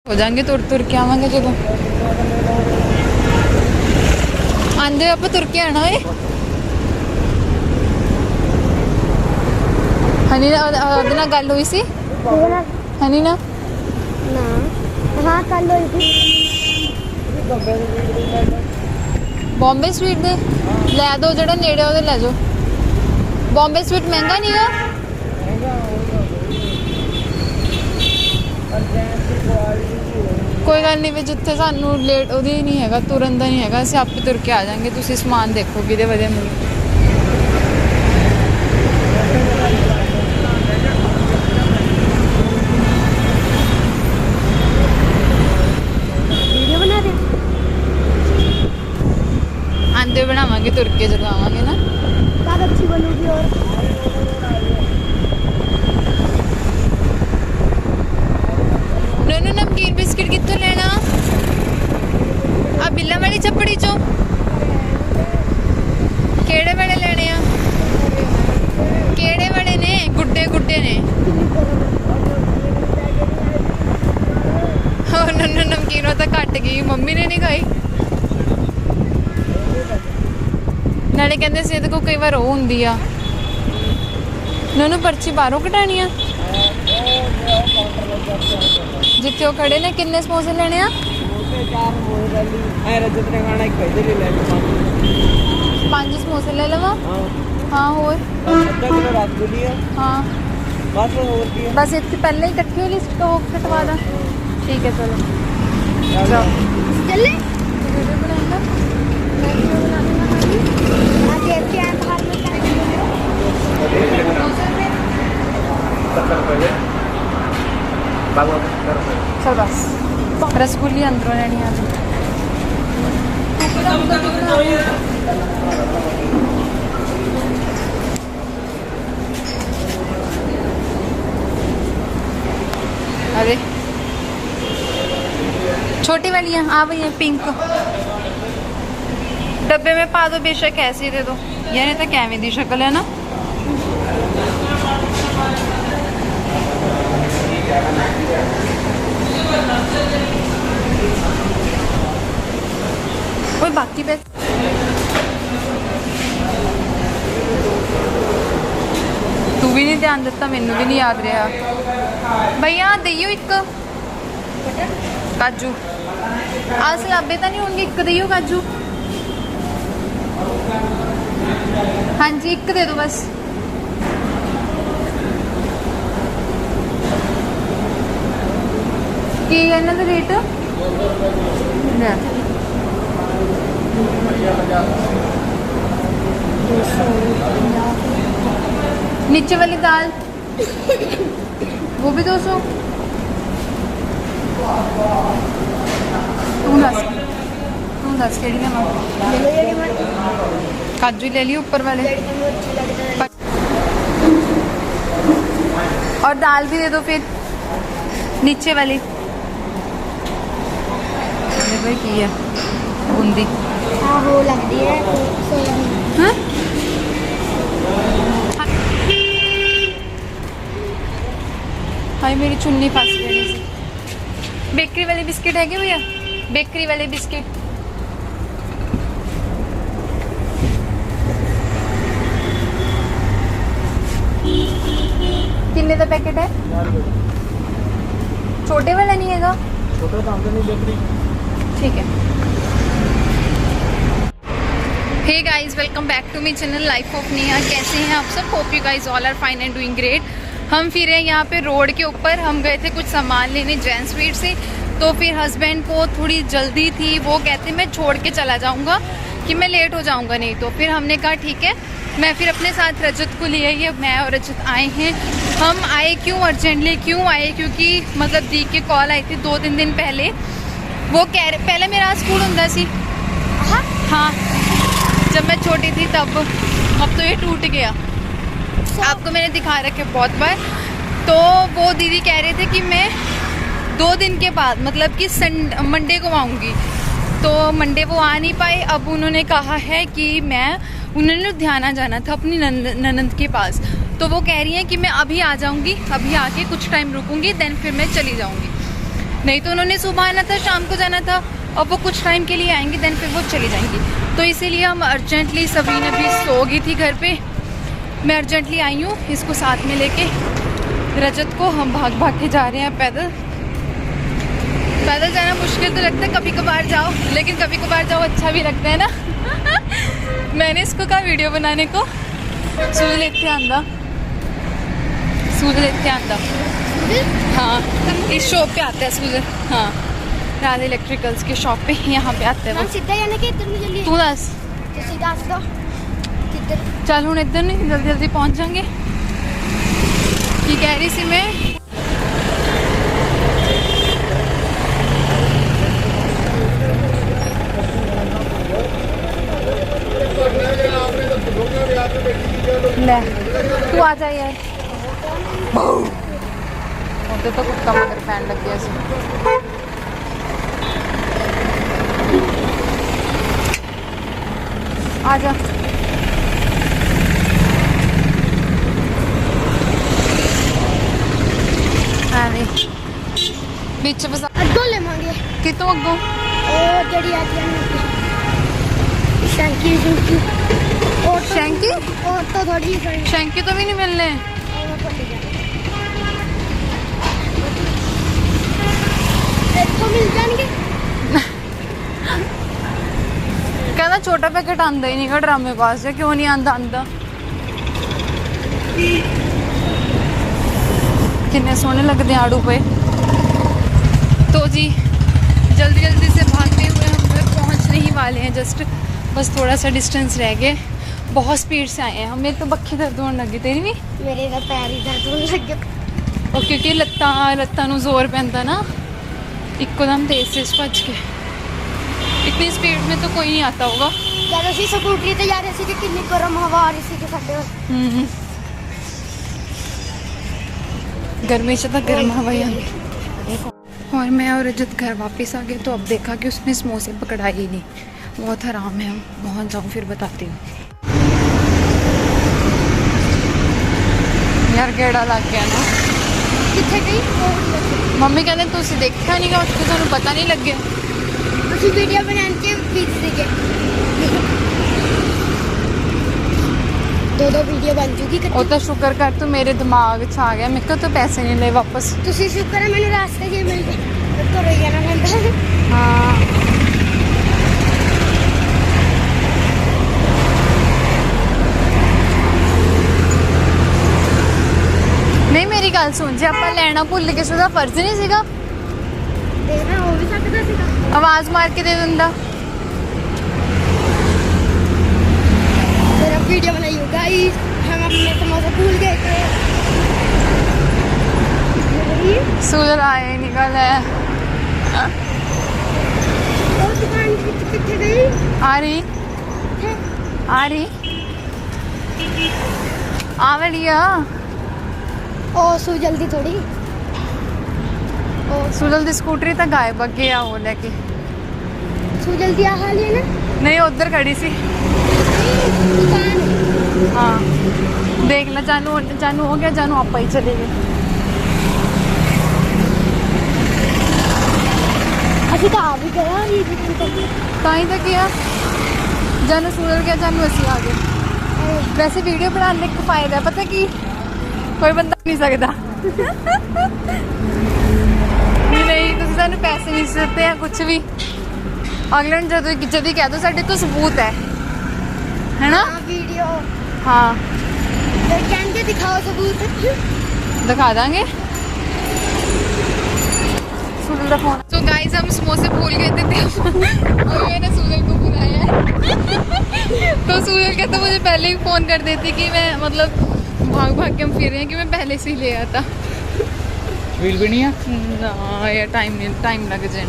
हो जाएंगे तुर तुर के आवांगे जो आंदे आप तुर के आना है हनी ना गल हुई सी हनी ना हाँ कल हुई थी बॉम्बे स्वीट दे लै दो जो नेड़े वो लै जाओ बॉम्बे स्वीट महंगा नहीं है कोई गल नहीं जिथे सानू लेट वो नहीं है तुरन का नहीं है असं आपे तुर के आ जाएंगे तुम समान देखो कि वजह मिल आंदे बनावांगे तुर के जब आवांगे ना बहुत अच्छी बनूगी और नोनू नमकीन बिस्किट कितों लेना आ बिल्ला वाली चपड़ी चो केड़े वाले लेने आ केड़े वाले ने गुड्डे गुड्डे ने नोनू नमकीन वो तो घट गई मम्मी ने नहीं खाई नाले कहते सी को कई बार वो होंगी आ नोनू पर्ची बाहरों कटानी आ जिथे वो खड़े ने किन्ने समोसे लेने आ 5 समोसे ले लवा हाँ होर हाँ बस इतने पहले ही इकट्ठी हो लिस्ट को कटवा दा ठीक है चलो चले वीडियो बनाएगा आज देखते हैं बाहर में चल बस रसगुल्ली अंदरों लेनी आ अरे छोटी वाली है आ भैया पिंक डब्बे में पा दो बेशक ऐसे दे दो यानी तो कैवे दी शक्ल है ना कोई बाकी पे तू भी नहीं ध्यान दिता मैनू भी नहीं याद रहा भैया दईओ एक काजू आ सलाबे तो नहीं होंगे एक दईओ काजू हाँ जी एक दे दो बस की इन्हों का रेट नीचे वाली दाल वो भी 200 तू दस केड़ी लेवा काजू ले लियो ऊपर वाले और दाल भी दे दो फिर नीचे वाली भाई की है बूंदी हाँ वो लगती है हाँ? हाय मेरी चुन्नी फंस गई बेकरी वाले बिस्किट है क्या भैया बेकरी वाले बिस्किट कितने का पैकेट है छोटे वाला नहीं है छोटा तो नहीं बेकरी ठीक है hey guys welcome back to my channel life of Neha कैसे हैं आप सब hope you guys all are fine and doing great हम फिर हैं यहाँ पे रोड के ऊपर हम गए थे कुछ सामान लेने जैन स्वीट से तो फिर हस्बैंड को थोड़ी जल्दी थी वो कहते मैं छोड़ के चला जाऊँगा कि मैं लेट हो जाऊँगा नहीं तो फिर हमने कहा ठीक है मैं फिर अपने साथ रजत को ले आई मैं और रजत आए हैं हम आए क्यों अर्जेंटली क्यों आए क्योंकि मतलब दी की कॉल आई थी 2-3 दिन पहले वो कह रहे पहले मेरा स्कूल होता सी हाँ जब मैं छोटी थी तब अब तो ये टूट गया आपको मैंने दिखा रखे बहुत बार तो वो दीदी कह रहे थे कि मैं 2 दिन के बाद मतलब कि मंडे को आऊँगी तो मंडे वो आ नहीं पाए अब उन्होंने कहा है कि मैं उन्होंने लुधियाना जाना था अपनी ननंद के पास तो वो कह रही हैं कि मैं अभी आ जाऊँगी अभी आके कुछ टाइम रुकूँगी देन फिर मैं चली जाऊँगी नहीं तो उन्होंने सुबह आना था, शाम को जाना था, और वो कुछ टाइम के लिए आएंगे, देन फिर वो चली जाएंगी। तो इसीलिए हम अर्जेंटली, सबरीन अभी सो गई थी घर पे, मैं अर्जेंटली आई हूँ इसको साथ में लेके। रजत को हम भाग भाग के जा रहे हैं पैदल। पैदल जाना मुश्किल तो लगता है, कभी कभार जाओ, लेकिन कभी कभार जाओ अच्छा भी लगता है ना। मैंने इसको कहा वीडियो बनाने को, सूरज लेते आंदा, सूरज लेते आंदा। हाँ, इस शॉप पे आता है सूरज। हाँ, राज इलेक्ट्रिकल्स के शॉप पे, यहाँ पे आता है वो। सीधा जाने के इधर में जल्दी तू दस, सीधा दो किधर। चल हूँ इधर नहीं, जल्दी जल्दी पहुँच जाएंगे। ये कह रही सी मैं, ले तू आ जा यार। तो कुत्ता मगर पैन लग गया सी। आ जा। बीच बस अड्डो ले मांगे कितों अगों ओ जड़ी आती है शंकी शंकी और शंकी और तो थोड़ी शंकी तो भी नहीं मिलने। तो मिल जाएंगे। कहना छोटा पैकेट आंदा ही नहीं का ड्रामे पास है, क्यों नहीं आंदा आंदा। कितने सोने लगते हैं आड़ू पे। तो जी जल्दी जल्दी से भागते हुए हम घर पहुंचने ही वाले हैं, जस्ट बस थोड़ा सा डिस्टेंस रह गए। बहुत स्पीड से आए हैं हम, मेरे तो बक्खी दर्द होने लगी, तेरी भी? मेरे का पैर ही दर्द होने लग गया। और क्योंकि लत्तां नूं जोर पैंदा ना, एकदम तेज से भज के। इतनी स्पीड में तो कोई नहीं आता होगा। जब ਅਸੀਂ ਸਕੂਟਰੀ ਤੇ ਜਾ ਰਹੇ ਸੀ ਕਿ ਕਿੰਨੀ ਗਰਮ ਹਵਾ ਆ ਰਹੀ ਸੀ ਕਿ ਸਾਡੇ गर्मी से तो गर्म हवा ही आती। और मैं और रजत घर वापस आ गए, तो अब देखा कि उसने समोसे पकड़ाए ही नहीं। बहुत हराम है, हम पहुँच जाऊँ फिर बताती हूँ। यार गेड़ा लग गया ना। ਕਿੱਥੇ ਗਈ मम्मी कहते तुम देखा नहीं गा, उसको तुहानू पता नहीं लगे। ਅਸੀਂ ਵੀਡੀਓ ਬਣਾਉਣ ਕੇ ਬਿਜ਼ੀ ਸੀਗੇ। ਦੋ ਵੀਡੀਓ ਬਣ ਜੂਗੀ ਉਹ ਤਾਂ ਸ਼ੁਕਰ ਕਰ ਤੂੰ ਮੇਰੇ ਦਿਮਾਗ 'ਚ ਆ ਗਿਆ, ਮੇਰੇ ਕੋਲ ਤਾਂ ਪੈਸੇ ਨਹੀਂ ਲਏ ਵਾਪਸ। ਤੁਸੀਂ ਸ਼ੁਕਰ ਹੈ ਮੈਨੂੰ ਰਾਸਤੇ 'ਚ ਮਿਲ ਗਏ, ਘਰੋਂ ਹੀ ਜਾਣਾ ਪੈਂਦਾ। ਹਾਂ ਨਹੀਂ ਮੇਰੀ ਗੱਲ ਸੁਣ, ਜੇ ਆਪਾਂ ਲੈਣਾ ਭੁੱਲ ਕਿਸੇ ਦਾ ਫਰਜ਼ ਨਹੀਂ ਸੀਗਾ, ਦੇਣਾ ਹੋ ਵੀ ਸਕਦਾ ਸੀਗਾ। ਆਵਾਜ਼ ਮਾਰ ਕੇ ਦੇ ਦਿੰਦਾ। फिर अब वीडियो बनाई हो गाइस, हम अपने समोसे भूल गए थे। सूरज आए निकल है। और दुकान कितने गई? आ रही आ रही आवलिया। ओ सू जल्दी थोड़ी। ओ सूरज दी स्कूटरी तो गायब अगे आ वो लेके। सू जल्दी आ हाल है ना? नहीं उधर खड़ी सी। दुकान हाँ देख ला, जानू जानू हो गया, जानू आप ही चले गए। ਅਸੀਂ ਤਾਂ ਆ ਵੀ ਗਏ ਇਹ ਦੁਕਾਨ ਤੇ। ਤਾਂ ਹੀ ਤਾਂ ਕਿਹਾ जानू सूरज गया, जानू असी आ गए। वैसे वीडियो बनाने का फायदा पता की, कोई बंदा नहीं सकता। नहीं तुम सानू पैसे नहीं सकते हैं कुछ भी, अगले जब कह दो साढ़े तो सबूत है ना। वीडियो हाँ कहते दिखाओ सबूत, दिखा देंगे। सूरज का फोन। तो गाइस हम समोसे भूल गए थे और मैंने सूरज को बुलाया है। तो सूरज कहता मुझे पहले ही फ़ोन कर देती कि मैं मतलब भाग भाग के हम फिर रहे हैं कि मैं पहले से ही ले आता। व्हील भी नहीं है ना यार, टाइम लग जाए।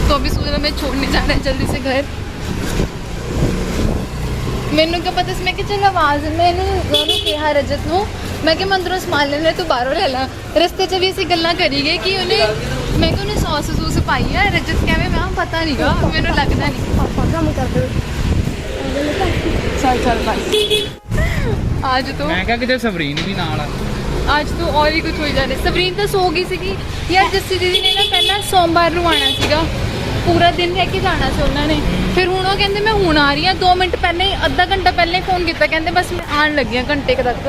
तो अभी सूरज हमें छोड़ने जा रहा है जल्दी से घर। मैनू क्या पता मैं कि चल आवाज़ मैंने कहा रजत नू, मैं कि मैं अंदरों समान ले तू बाहरों ले ला। रस्ते च भी असीं गल्लां करी गए कि उन्हें, मैं कि उन्हें सॉस सूस पाई है। रजत कहवे मैं पता नहीं गा, मैनू लगता नहीं। पापा काम कर दो। चल चल बस आज तो मैं क्या किते सबरीन भी नाल आ। ਅੱਜ ਤੋਂ और ही कुछ ਹੋਈ ਜਾ ਰਿਹਾ। ਸਵਰੀਨ ਤਾਂ ਸੋ ਗਈ ਸੀਗੀ ਯਾਰ। ਜੱਸੀ ਦੀਦੀ ਨੇ ਨਾ ਪਹਿਲਾਂ ਸੋਮਵਾਰ ਨੂੰ ਆਣਾ ਸੀਗਾ, ਪੂਰਾ ਦਿਨ ਰਹਿ ਕੇ ਜਾਣਾ ਸੀ ਉਹਨਾਂ ਨੇ। ਫਿਰ ਹੁਣ ਉਹ ਕਹਿੰਦੇ ਮੈਂ ਹੁਣ ਆ ਰਹੀ ਹਾਂ। 2 ਮਿੰਟ ਪਹਿਲਾਂ ਹੀ, ਅੱਧਾ ਘੰਟਾ ਪਹਿਲਾਂ ਹੀ ਫੋਨ ਕੀਤਾ, ਕਹਿੰਦੇ ਬਸ ਮੈਂ ਆਉਣ ਲੱਗੀ ਹਾਂ ਘੰਟੇ ਕੁ ਤੱਕ।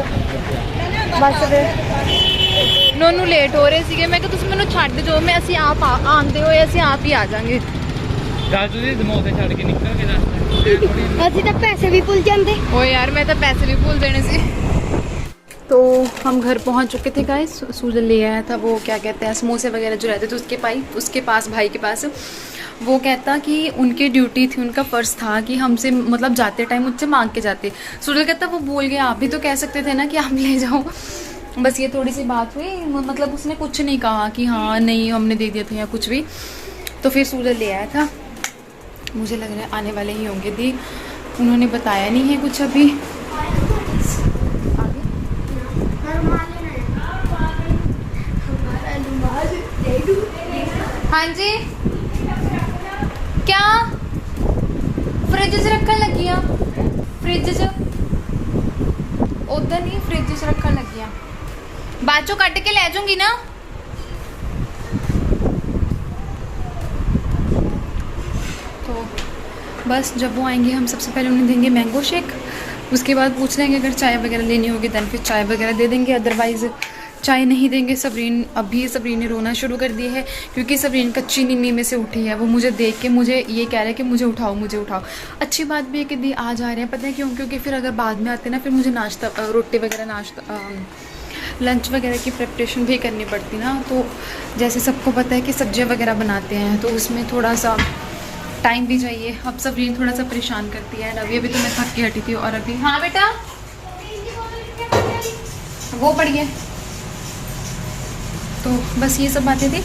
ਬਸ ਫਿਰ ਨੋਨੂੰ ਲੇਟ ਹੋ ਰਹੇ ਸੀਗੇ। ਮੈਂ ਕਿਹਾ ਤੁਸੀਂ ਮੈਨੂੰ ਛੱਡ ਜਾਓ, ਮੈਂ ਅਸੀਂ ਆਪ ਆਉਂਦੇ ਹੋਏ ਅਸੀਂ ਆਪ ਹੀ ਆ ਜਾਵਾਂਗੇ। ਰਾਜੂ ਦੀ ਦਿਮਾਗ ਤੇ ਛੱਡ ਕੇ ਨਿਕਲ ਕੇ ਰਸਤੇ ਅਸੀਂ ਤਾਂ ਪੈਸੇ ਵੀ ਭੁੱਲ ਜਾਂਦੇ। ओ यार मैं तो पैसे भी भूल देने से। तो हम घर पहुंच चुके थे गाइस। सूजन ले आया था वो क्या कहते हैं समोसे वगैरह जो रहते थे उसके पास भाई के पास। वो कहता कि उनकी ड्यूटी थी, उनका फ़र्ज़ था कि हमसे मतलब जाते टाइम मुझसे मांग के जाते। सूजन कहता वो भूल गया, आप भी तो कह सकते थे ना कि आप ले जाओ। बस ये थोड़ी सी बात हुई, मतलब उसने कुछ नहीं कहा कि हाँ नहीं हमने दे दिया था या कुछ भी। तो फिर सूजन ले आया था। मुझे लग रहा है आने वाले ही होंगे दी, उन्होंने बताया नहीं है कुछ अभी। हाँ जी क्या फ्रिज च रखन लगी हाँ? फ्रिज च उधर नहीं, फ्रिज च रखन लगी हाँ। बाद चो कट के ले जाऊंगी ना। तो बस जब वो आएंगे हम सबसे पहले उन्हें देंगे मैंगो शेक। उसके बाद पूछ लेंगे अगर चाय वगैरह लेनी होगी दैन फिर चाय वगैरह दे देंगे, अदरवाइज़ चाय नहीं देंगे। सब्रीन ने रोना शुरू कर दिया है क्योंकि सब्रीन कच्ची नींद में से उठी है। वो मुझे देख के मुझे ये कह रहा है कि मुझे उठाओ मुझे उठाओ। अच्छी बात भी है कि दी आ जा रहे हैं, पता है क्यों? क्योंकि फिर अगर बाद में आते ना फिर मुझे नाश्ता रोटी वगैरह नाश्ता लंच वगैरह की प्रिपरेशन भी करनी पड़ती ना। तो जैसे सबको पता है कि सब्जियां वगैरह बनाते हैं तो उसमें थोड़ा सा टाइम भी चाहिए। अब सब्रीन थोड़ा सा परेशान करती है। अभी तो मैं थक के हटी थी और अभी हाँ बेटा वो पढ़िए। तो बस ये सब बातें थी।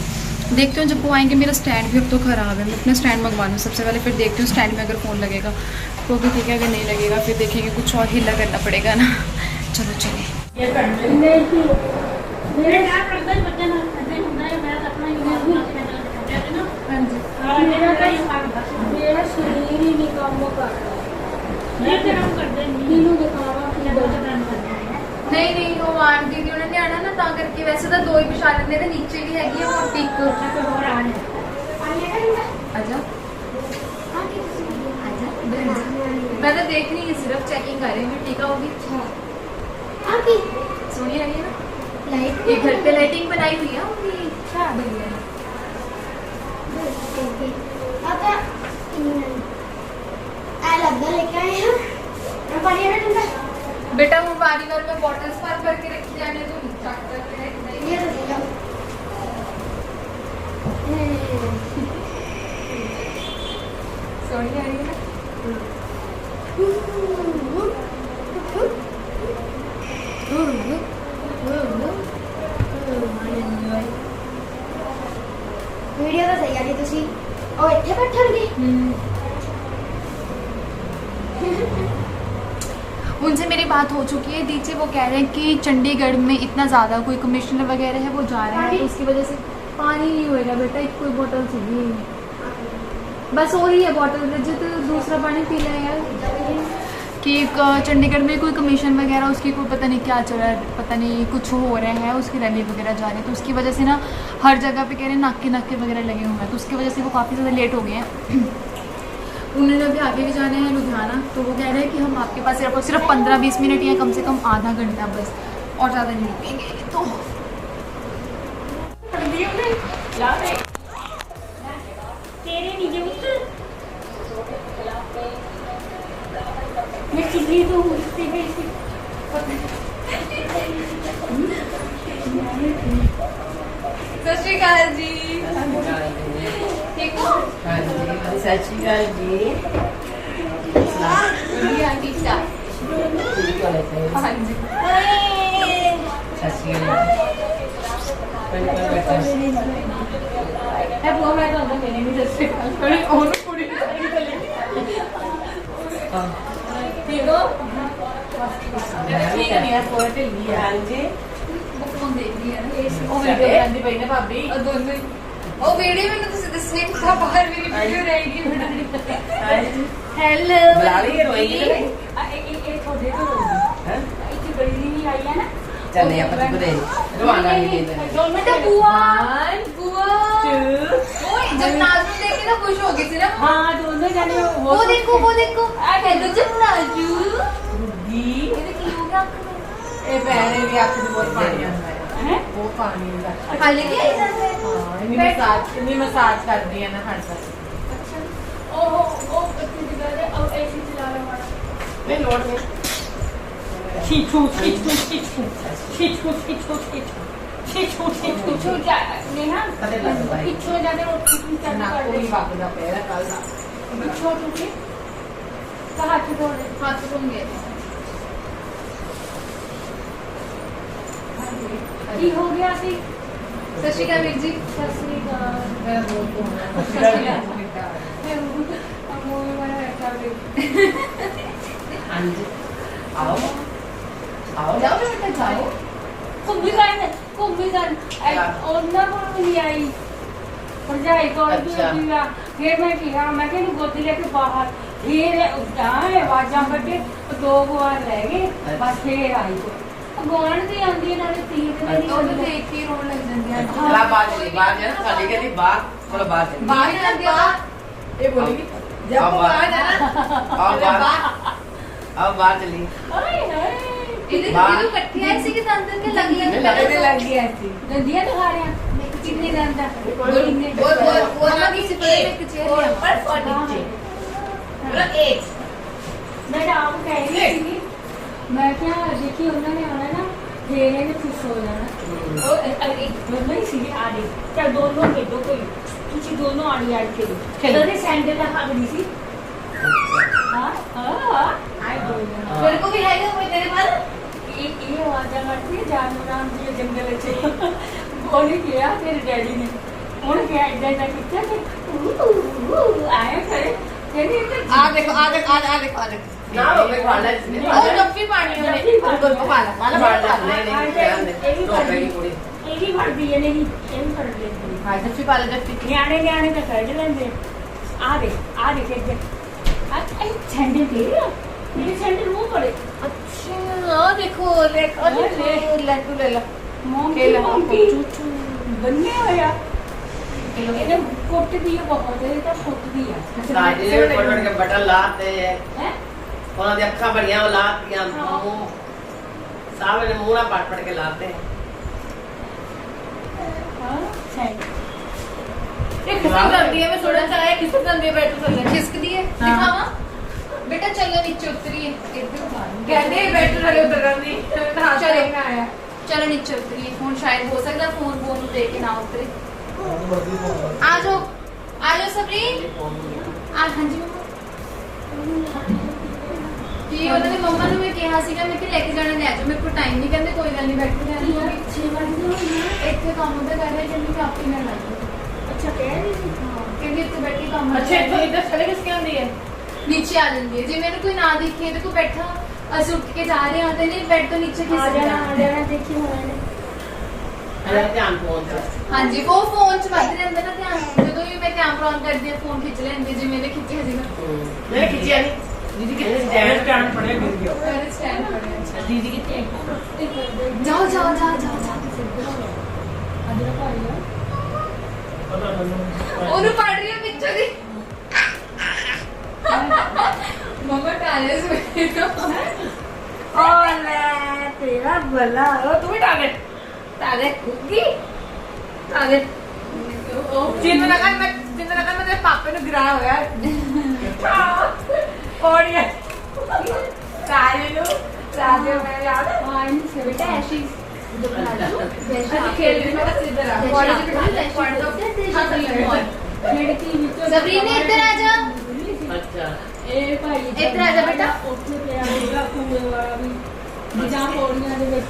देखते हो जब वो आएंगे। मेरा स्टैंड भी अब तो ख़राब है, मैं अपना स्टैंड मंगवा लूँ सबसे पहले, फिर देखती हूँ स्टैंड में अगर फ़ोन लगेगा तो भी ठीक है, अगर नहीं लगेगा फिर देखेंगे कुछ और हिला करना पड़ेगा ना। चलो चले। मेरा शरीर ही नहीं काम नहीं वो आंटी दीदी उन्होंने आना ना ता करके। वैसे तो 2 ही बिछा लेंगे तो नीचे भी हैगी वो टिक। आजा मैं तो देख नहीं है, सिर्फ चेकिंग कर रही हूँ टीका होगी। सोनी रही है ना लाइट, ये घर पे लाइटिंग बनाई हुई है उनकी। क्या बढ़िया है बेटा। वो बारी बार में बॉटल्स पार करके रखी जाने तो चक करके रख देंगे। सोनी आ रही है ना। वीडियो तो सही आ रही तुसी और इत्थे बैठणगे। उनसे मेरी बात हो चुकी है दी से। वो कह रहे हैं कि चंडीगढ़ में इतना ज़्यादा कोई कमिश्नर वगैरह है वो जा रहे हैं तो उसकी वजह से पानी नहीं होएगा बेटा। एक कोई बोतल चाहिए बस वही है बोतल रजे तो दूसरा पानी पी लें यार। कि चंडीगढ़ में कोई कमीशन वगैरह उसकी कोई पता नहीं क्या चल रहा है, पता नहीं कुछ हो रहा है, उसकी रैली वगैरह जा रही है तो उसकी वजह से ना हर जगह पे कह रहे हैं नाके वगैरह लगे हुए हैं तो उसकी वजह से वो काफ़ी ज़्यादा लेट हो गए हैं। उन्होंने अभी आगे भी जाना है लुधियाना तो वो कह रहे हैं कि हम आपके पास सिर्फ 15-20 मिनट या कम से कम आधा घंटा बस, और ज़्यादा नहीं रुकेंगे। तो सत श्री अकाल जी, ठीक हो? सत श्री अकाल जी। Aunty start. हाँ जी सत श्री अकाल। है बुआ मैं तो अंदर मैंने भी सत श्री अकाल थोड़ी और पूरी ठीक हो? ठीक है पूरा ढिल गई हां जी। वो फोन देख रही है ना, ओ वीडियो आंदी पई ने भाभी और दोनों ओ वीडियो में तो दसने का बाहर मेरी वीडियो रहेगी बनानी। हेलो बुला रही है रोएगी एक थोड़े तो रोगी हैं, इतनी बड़ी नहीं आई है ना ਚੱਲੇ ਆਪਾਂ ਤੇ ਬਰੇ ਰਵਾਨਾ ਨਹੀਂ ਦੇ बेटा बुआ बुआ ओए जब नाज़ू देख के ना खुश हो गई थी ना हाँ दोनों जाने वो देखो हेलो जब नाज़ू बुद्धि ये की हो गया आपको ਇਹ ਪੈਰੇ ਵੀ ਅੱਖ ਨੂੰ ਬਹੁਤ ਪਾਣੀ ਆਉਂਦਾ ਹੈ हैं ਬਹੁਤ ਪਾਣੀ ਆਉਂਦਾ खाली क्या इधर से ਹਾਂ ਇੰਨੀ ਮਸਾਜ ਕਰਦੀ ਹੈ ਨਾ ਹਰ ਸਾਲ अच्छा ओहो ओ कितनी जगह है अब ऐसे चला रहा हमारा ਨਹੀਂ ਲੋੜ ਨਹੀਂ ਛੀਛੂ ਛੀਛੂ ਛੀਛੂ ਛੀਛੂ ਛੀਛੂ ਛੀਛੂ ਛੀਛੂ ਜਾ ਨੇਹਾ ਕਦੇ ਲੱਗ ਪਾਈ ਪਿੱਛੋਂ ਜਾਂਦੇ ਰੋਟੀ ਚੱਲ ਨਾ ਕੋਈ ਵਗਦਾ ਪਿਆ ਕੱਲ ਦਾ ਪਿੱਛੋਂ ਤੁਸੀਂ ਕਹਾ ਹੱਥ ਧੋਣੇ हाथ धोंगे ਕੀ ਹੋ ਗਿਆ ਸੀ सत श्री अकाल वीर जी ਸਤਿ ਸ੍ਰੀ ਅਕਾਲ ਮੈਂ ਬਹੁਤ ਹੋਣਾ ਅਮੋਲ ਵਾਲਾ ਰੱਖਾ ਵੀ ਹਾਂਜੀ ਆਓ ਆਓ जाओ बेटा जाओ ਘੁੰਮੀ ਕਰਨ ਉਹਨਾਂ ਕੋਲ ਨਹੀਂ ਆਈ ਭਰਜਾਈ ਕੋਲ ਵੀ ਅੱਛਾ। ਸੀਗਾ ਫਿਰ ਮੈਂ ਕਿਹਾ ਮੈਂ ਕਿ ਇਹਨੂੰ ਗੋਦੀ ਲੈ ਕੇ ਬਾਹਰ ਫਿਰ ਉਦਾਂ ਆਵਾਜ਼ਾਂ ਕੱਢੇ ਦੋ ਵਾਰ ਰਹਿ ਗਏ ਬਸ ਫਿਰ ਆਈ ਗੋਣ ਦੀ ਆਉਂਦੀ ਹੈ ਨਾਲੇ ਤੀਰ ਦੇ तो तो देख के रोने लग जाती है ਚਲਾ ਬਾਹਰ ਚਲੀ ਬਾਹਰ ਜਾਣਾ ਸਾਡੀ ਕਹਿੰਦੀ ਬਾਹਰ ਚਲੋ ਬਾਹਰ ਚਲੀ बाहर लग गया ਇਹ ਬੋਲੀ ਆਓ ਬਾਹਰ ਆਓ ਬਾਹਰ ਚਲੀ ਹਾਏ ਹਾਏ इधर बाहर। ये तो इकट्ठे ऐसे के अंदर के लग नहीं, लग लगे ਲੱਗ ਗਿਆ ਸੀ ਗੰਦੀਆਂ ਦਿਖਾ ਰਿਆ ਕਿੰਨੇ ਦੰਦਾ वो ना किसी पर एक चेयर पर फर्नीचर मतलब एक मैं आਪ ਕਹਿ ਰਹੀ ਸੀ ਮੈਂ ਕਿਹਾ ਦੇਖੀ ਉਹਨਾਂ ਨੇ ਆਣਾ ਨਾ ਫੇਰ ਇਹਨੇ ਖੁਸ਼ ਹੋ ਜਾਣਾ ਉਹ ਇੱਕ ਦੋਨੋਂ ਹੀ ਸੀ ਆ ਦੇ ਚਲ ਦੋਨੋਂ ਖੇਡੋ ਕੋਈ ਤੁਸੀਂ ਦੋਨੋਂ ਆੜੀ ਆੜ ਖੇਡੋ ਉਹਦੇ ਸੈਂਡਲ ਦਾ ਹੱਕ ਨਹੀਂ ਸੀ ਹਾਂ ਆਈ ਦੋਨੋਂ मेरे को भी है कोई तेरे पास ਇਹ ਆਵਾਜ਼ਾਂ ਕੱਢਦੀ ਜਾਨੂ ਨਾਮ ਦੀ ਜੰਗਲ ਚ ਗੋਲੀ ਗਿਆ ਤੇਰੇ ਡੈਡੀ ਨੇ ਹੁਣ ਗਿਆ ਇੱਦਾਂ ਦਾ ਕੀਤਾ ਕਿ ਆਇਆ ਕਰੇ ਕਹਿੰਦੀ आ देखो आ देखो आ देखो आ देखो ਨਾ ਹੋਵੇ ਖਾਣਾ ਜਿਸਨੇ और जप्पी पानी होने ਬਿਲਕੁਲ पाला ਮਾਲਾ ਬਾਹਰ ਨਹੀਂ ਰਹਿਣ ਦੇ ਟੋਪੇ ਦੀ ਕੁੜੀ ਇਹ ਵੀ ਫੜਦੀ ਹੈ ਨਹੀਂ ਇਹ ਵੀ ਫੜ ਲੈਂਦੀ हाँ जप्पी पाला जप्पी ਨਿਆਣੇ ਤਾਂ ਕੱਢ ਲੈਂਦੇ ਆ ਦੇ ਇੱਥੇ ਇਹ ਛੰਡੇ ਦੇ ਮੇਰੇ ਛੰਡੇ ਮੂੰਹ ਪੜੇ अच्छा आ देखो ले लड्डू ले लो ਮੋਂਕੀ ਮੋਂਕੀ ਬੰਨੇ ਹੋਇਆ ਇਹਨੇ ਕੁੱਟਦੀ ਹੈ ਬਹੁਤ ਇਹ ਤਾਂ ਕੁੱਟਦੀ ਆ ਸਾਡੀ ਦੇ ਫੋਟੋ ਕੇ ਬਟਨ ਲਾਤੇ ਹੈ ਉਹਨਾਂ ਦੀ ਅੱਖਾਂ ਬੜੀਆਂ ਲਾਤੀਆਂ ਮੂੰਹ ਸਾਹਮਣੇ ਨੇ ਮੂੰਹ ਨਾਲ ਪੜ ਕੇ ਲਾਤੇ ਹਾਂ ਛੰਡ ये खिसक करती है मैं थोड़ा सा है खिसक करती है बैठो चल खिसकती है दिखावा बेटा चलो नीचे उतरिए ਕਹਿੰਦੇ ਬੈਠ ਰਹੇ ਉਤਰ ਕਰਨੀ चलो चलो नीचे उतरिए फोन शायद हो सकता है फोन फोन दे के ना उतरे आ जाओ सबरीन हाँ जी ਜੀ ਉਹਨਾਂ ਨੇ ਮੰਮਾ ਨੂੰ ਮੈਂ ਕਿਹਾ ਸੀਗਾ ਮੈਂ ਕਿ ਲੈ ਕੇ ਜਾਣਾ ਲੈ ਜਾਓ ਮੇਰੇ ਕੋਲ ਟਾਈਮ ਨਹੀਂ ਕਹਿੰਦੇ ਕੋਈ ਗੱਲ ਨਹੀਂ ਬੈਠੋ ਜਾਂਦੀ ਹੈ 6 ਵਜੇ ਇੱਥੇ ਕੰਮ ਤੇ ਕਰ ਰਹੇ ਕਹਿੰਦੀ ਮੈਂ ਆਪੇ ਨਾਲ ਲਾਈ ਅੱਛਾ ਕਹਿ ਰਹੀ ਸੀ ਕਹਿੰਦੀ ਇੱਥੇ ਬੈਠ ਕੇ ਕੰਮ ਅੱਛਾ ਇੱਥੇ ਇੱਧਰ ਚਲੇ ਕਿਸ ਕੇ ਆਉਂਦੀ ਹੈ नीचे आ जाती है जी मेरे कोई ना दिखे तो कोई बैठा असि उठ के जा रहे हैं नहीं बेड तो नीचे ਆ खिसक ਜਾਣਾ जाना ਦੇਖੀ ਹੋਣਾ ਨੇ ਅਰੇ ਧਿਆਨ ਫੋਨ ਤੇ हाँ जी वो फोन च बज रहे अंदर ना ध्यान जो भी मैं कैमरा ऑन कर दिया फोन खिंच लेंगे जी मैंने खिंचे जी ਮੇਰੇ ਖਿੱਚਿਆ ਨਹੀਂ ਦੀਦੀ ਕਿੱਥੇ ਸਟੈਂਡ ਪੜਿਆ ਗਿਰ ਗਿਆ मेरे स्टैंड पड़े ਦੀਦੀ ਕਿੱਥੇ जाओ जाओ जाओ जाओ जाओ ਅਜਰਾ ਭਾਈ ਆ ਉਹਨੂੰ ਪੜ ਰਹੀ ਹੈ ਪਿੱਛੇ ਦੀ ਮਮਾ ਟਾਲੇ ਸਵੇਰ ਓ ਲੈ ਤੇਰਾ ਭਲਾ ਉਹ ਤੂੰ ਵੀ ਟਾਗੇ ਕੁੱਗੀ ਟਾਗੇ ਜਿੰਨ ਲਗਾ ਮੈਂ ਤੇਰੇ ਪਾਪੇ ਨੂੰ ਗਿਰਾਇਆ ਹੋਇਆ ਕੋੜੀਆ ਕਾਲੇ ਨੂੰ ਰਾਜੇ ਮੈਂ ਯਾਦ ਹਾਂ ਇਹਨੂੰ ਸੇ ਬੇਟਾ ਐਸ਼ੀ खेल रही मैं बस इधर आ ਲੜਕੀ ਵਿੱਚੋਂ सबरीन इधर आ जा ਅੱਛਾ ਇਹ ਭਾਈ ਇੱਧਰ ਆ ਜਾ ਬੇਟਾ। ਉੱਥੇ ਪਿਆ ਹੋਊਗਾ ਖੂਏ ਵਾਲਾ ਵੀ ਜਾਂ ਪੌੜੀਆਂ ਦੇ ਵਿੱਚ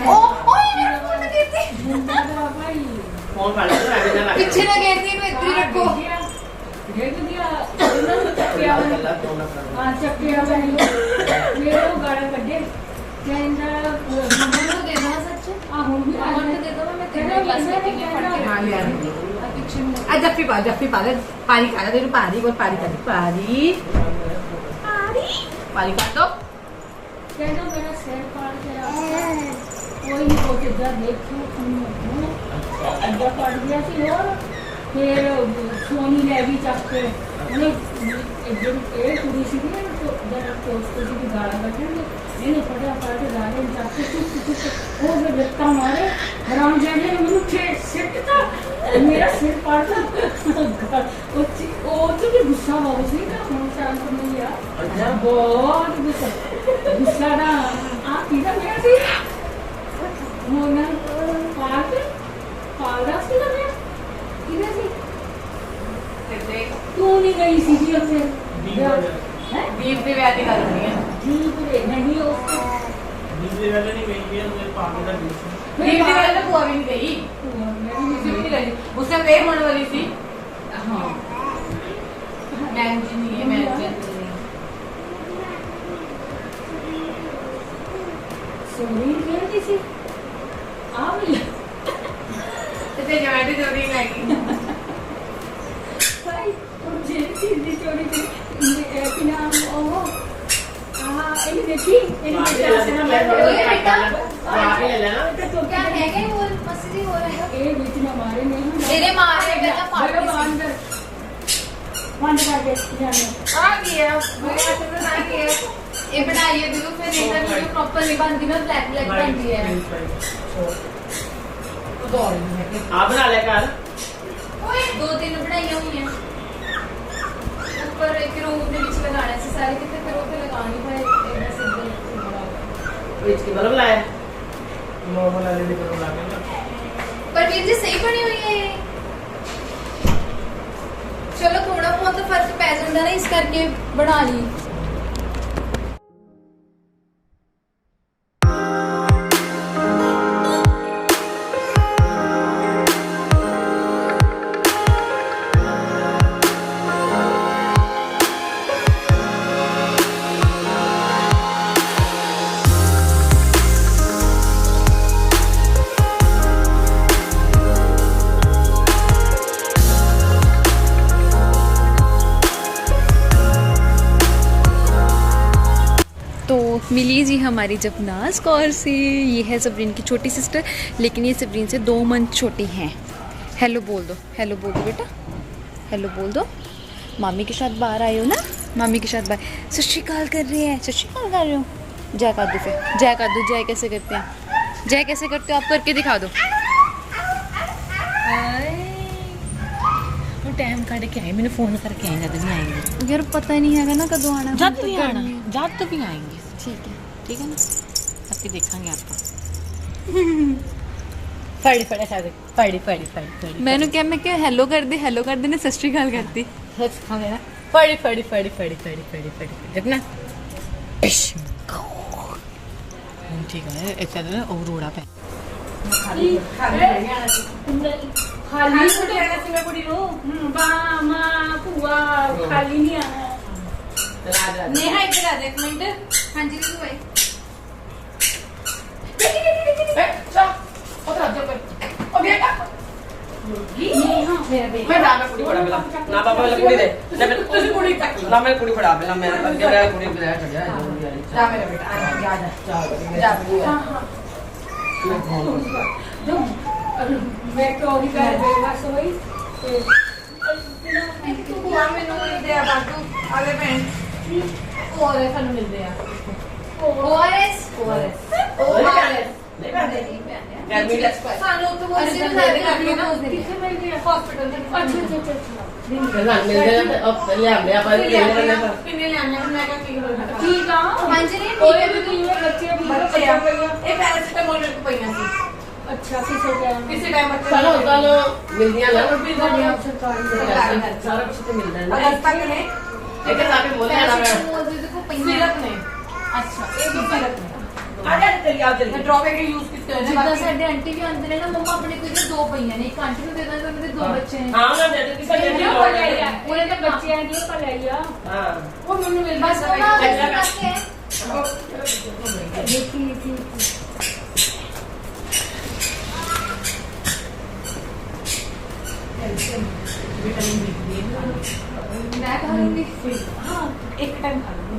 ओ ओए मेरा फोन ना गिरती ਜਿੰਦਾ ਦਾ ਭਾਈ ਫੋਨ ਫੜ ਲੈ ਐਵੇਂ ਨਾ ਲੱਗ पीछे ना गिरती मैं इधर ही रखो ਦੇਖ ਗਿਆ ਉਹਨਾਂ ਨੂੰ ਚੱਕਿਆ ਹੋਇਆ ਗੱਲਾਂ ਫੋਨ ਨਾ ਕਰ ਹਾਂ ਚੱਕਿਆ ਹੋਇਆ ਮੇਰੇ ਉਹ ਗਾਲਾਂ ਕੱਢੇ ਕਹਿੰਦਾ मम्मा को दे दो सच ਆ ਹੁਣ ਵੀ मम्मा को दे दो मैं तेरे क्लास में पढ़ के हाँ, ले आ। पीछे में ਆ ਜੱਫੀ ਪਾ ਪਾਣੀ ਖਾ ਲੈ ਤੈਨੂੰ ਪਾਣੀ ਕੋਲ ਪਾਣੀ ਕਰ ਪਾਣੀ ਪਾਣੀ ਪਾ ਦੋ ਕਹਿੰਦਾ ਮੇਰਾ ਸਿਰ ਪਾੜ ਕੇ ਰੱਖ ਕੋਈ ਨਹੀਂ ਕੋਈ ਕਿੱਦਾਂ ਦੇਖੋ ਤੁਹਾਨੂੰ ਅੱਡਾ ਪੜ ਗਿਆ ਸੀ ਹੋਰ ਫਿਰ ਸੋਨੀ ਲੈ ਵੀ ਚੱਕ ਕੇ ਉਹਨੇ ਇਹ ਕੁੜੀ ਸੀ ਨਾ ਜਦ ਪੋਸਟ ਦੀ ਗਾਲਾਂ ਕੱਢਣਗੇ ਇਹਨੇ ਫੜਿਆ ਫੜ ਕੇ ਗਾਲਾਂ ਨੂੰ ਚੱਕ ਕੇ ਚੁੱਕ ਉਹ ਫਿਰ ਲੱਤਾਂ ਮਾਰੇ ਹਰਾਮ ਜਾਣੇ ਨੇ ਮੈਨੂੰ ਸਿੱਟਤਾ ਮੇਰਾ ਸਿਰ ਪਾੜਦਾ ਉਹ ਤੇ ਗੁੱਸਾ ਬਹੁਤ ਸੀ ਨਾ ਹੁਣ ਸ਼ਾਂਤ ਨਹੀਂ ਆ ਅੱਛਾ ਬਹੁਤ ਗੁੱਸਾ ਦਾ ਆ ਕਿਹਦਾ ਮੇਰਾ ਸੀ ਹੁਣ ਪਾਲਦਾ ਸੀ ਨਾ ਮੈਂ ਕਿਹਦਾ ਸੀ ਤੂੰ ਨਹੀਂ ਗਈ ਸੀ ਜੀ ਉੱਥੇ ਦੀਪ ਦੇ ਵਿਆਹ ਦੀ ਗੱਲ ਹੋਣੀ ਹੈ। ਠੀਕ ਹੈ ਨਹੀਂ ਉਸ नीचे वाले नहीं गई है मुझे पागल का बीच में ਦੀਪ ਦੀ ਗੱਲ ਤਾਂ ਭੂਆ ਵੀ ਨਹੀਂ ਗਈ, ਦੀਪ ਨਹੀਂ ਗਈ। ਉਸੇ ਵੇ ਹੋਣ ਵਾਲੀ ਸੀ। ਹਾਂ ਮੈਂ ਨਹੀਂ ਹੈ, ਮੈਂ ਸੋਰੀ ਕਹਿੰਦੀ ਸੀ ਆ ਵੀ ਤੇ ਜਮਾਟੀ ਚੋਰੀ ਨਹੀਂ ਗਈ। ਭਾਈ ਉਹ ਜਿਹੜੀ ਚੀਜ਼ ਦੀ ਚੋਰੀ ਤੇ ਕਿ ਨਾਮ ਉਹ ਇਹ ਦੇਖੀ ਇਹ क्या है क्या वो मस्ती हो रहा है? ਇਹ ਵਿੱਚ ਨਾ ਮਾਰੇ ਨਹੀਂ तेरे मारे गया था ਬੜਾ पार्टी ਬਾਂਦਰ ਬੰਦ ਕਰ ਦੇ ਜਾਨੇ आ गया मैं ऐसे बना के ये बनाइए देखो फिर नहीं तो वीडियो प्रॉपर नहीं बनती ना, ब्लैक ब्लैक बनती है। आप बना ले कर ओए 2-3 बनाइयां हुई हैं ऊपर एक रूम ਦੇ ਵਿੱਚ ਲਗਾਣਾ ਸੀ ਸਾਰੇ ਕਿਤੇ, ਫਿਰ ਉਹ ਤੇ ਲਗਾ ਨਹੀਂ ਪਾਏ ਇਹਦਾ सिंपल। इसकी बल्ब लाया नॉर्मल एलईडी पर लगा ना पर वीर जी सही बनी हुई है ये। चलो थोड़ा बहुत तो फर्क पै जाता ना, इस करके बना ली। तो मिली जी हमारी जबनाज कौर से, ये है सबरीन की छोटी सिस्टर, लेकिन ये सबरीन से 2 मंथ छोटी हैं। हेलो बोल दो, हेलो बोल दो बेटा, हेलो बोल दो। मामी के साथ बाहर आए हो ना, मामी के साथ बाहर सत श्री अकाल कर रही है, सत श्री अकाल कर रहे हो। जय कर दो फिर, जय कर दो। जय कैसे करते हैं, जय कैसे करते हो आप, करके दिखा दो। टाइम काट के आए, मैंने फोन करके आएंगे जब भी आएंगे। यार पता ही नहीं है ना कदों आना, जब भी आना, जब तो भी आएंगे, ठीक है। ठीक है ना, सबके देखेंगे आपको। फड़ी फड़ी सारे फड़ी फड़ी फड़ी फड़ी मैंने क्या, मैं क्या हेलो कर दी, हेलो कर दी ने सत श्री अकाल कर दी। सच खाने ना, फड़ी फड़ी फड़ी फड़ी फड़ी फड़ी फड़ी देखना ठीक है। एक तरह ना और रोड़ा पे ਖਾਲੀ ਛੁੱਟੀ ਆਣਾ ਸੀ ਮੈਂ ਕੁੜੀ ਨੂੰ ਮਾਮਾ ਭੂਆ ਖਾਲੀ ਨਹੀਂ ਆਣਾ नेहा इधर आ जा एक मिनट। हाँ जी दीदी भाई नेहा मेरा बेटा मैं ना मैं कुड़ी फड़ा पहला ना पापा वाला कुड़ी दे ना मैं तुझे कुड़ी तक ना मैं कुड़ी फड़ा पहला मैं जब मैं कुड़ी पे चढ़ गया जा मेरा बेटा आ जा मैं फोन मैं तो ही कर दे बस वही तू हुआ मैंने मिलते हैं बातों आगे बहन और है खाने मिलते हैं ओआरएस नहीं गर्मी का खाने तो वो सिर्फ खाने का भी ना कितने मिल गया हॉस्पिटल में। अच्छा ना मिल गया अब ले आ गया पर ले लेना पिन्ने ले आने मैं क्या की करूँ ठीक है हाँ जी नहीं कोई भी नहीं है बच्चे भी बच्चे ये पैरासिटामोल मेरे को पईना सी अच्छा किसी टाइम बच्चे चलो मिल दिया ना बढ़िया सरकारी सारा कुछ तो मिल रहा अगर तक ने एक साथ बोल रहा है पैरासिटामोल दे को पईना सिरप ने। अच्छा एक सिरप ने आ जा तेरी आओ जल्दी ड्रॉप एक यूज कितने होने जितना ਸਾਡੇ ਆਂਟੀ ਵੀ ਆਂਦੇ ਨੇ ਨਾ ਮੰਮਾ ਆਪਣੇ ਕੋਲ 2 ਪਈਆਂ ਨੇ, ਇੱਕ ਆਂਟੀ ਨੂੰ ਦੇ ਦਾਂਗੇ, ਉਹਨਾਂ ਦੇ 2 ਬੱਚੇ ਨੇ। हां ना दे दे किसी ने ਉਹਨੇ ਤਾਂ ਬੱਚਿਆਂ ਦੀ ਉਹ ਲਈ ਆ हां ਉਹ ਮੈਨੂੰ ਮਿਲ ਬਸ ਉਹ ਨਾ ਰੱਖੇ ਦੇਖੀ ਥੀ मैं खा लूंगी। हाँ एक टाइम खा लूँगी,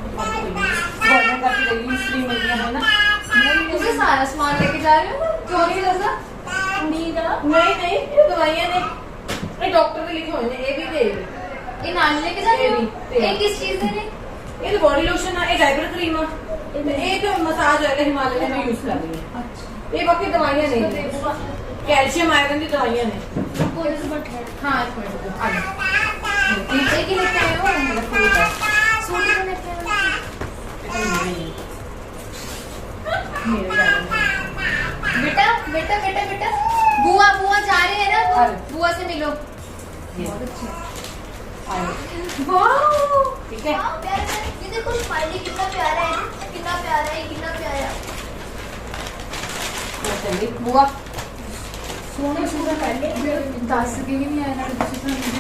गवर्नमेंट का फ्री मिल गया है ना, तुझे सारा सामान लेके जा रहे हो चोरी जैसा नींद आ नहीं नहीं ये दवाइयां ने ये डॉक्टर ने लिखे हुए ने ये भी दे ये नानी लेके जा रहे हो तेरी। ये किस चीज है ये तो बॉडी लोशन है, ये डायपर क्रीम है, ये जो मसाज है हिमालय में यूज कर रही है। अच्छा ये बाकी दवाइयां नहीं, कैल्शियम आयरन की दवाइयां ने। हाँ एक मिनट रुको, आ जाओ। एक ही लेके आए हो सूट में लेके आए हो? बेटा बेटा बेटा बेटा बुआ बुआ जा रहे हैं ना तो बुआ से मिलो। बहुत अच्छे वाह ठीक है। ये देखो स्माइली कितना प्यारा है, कितना प्यारा है, कितना प्यारा। चलिए बुआ सोने सुबह पहले 10 के भी नहीं आया ना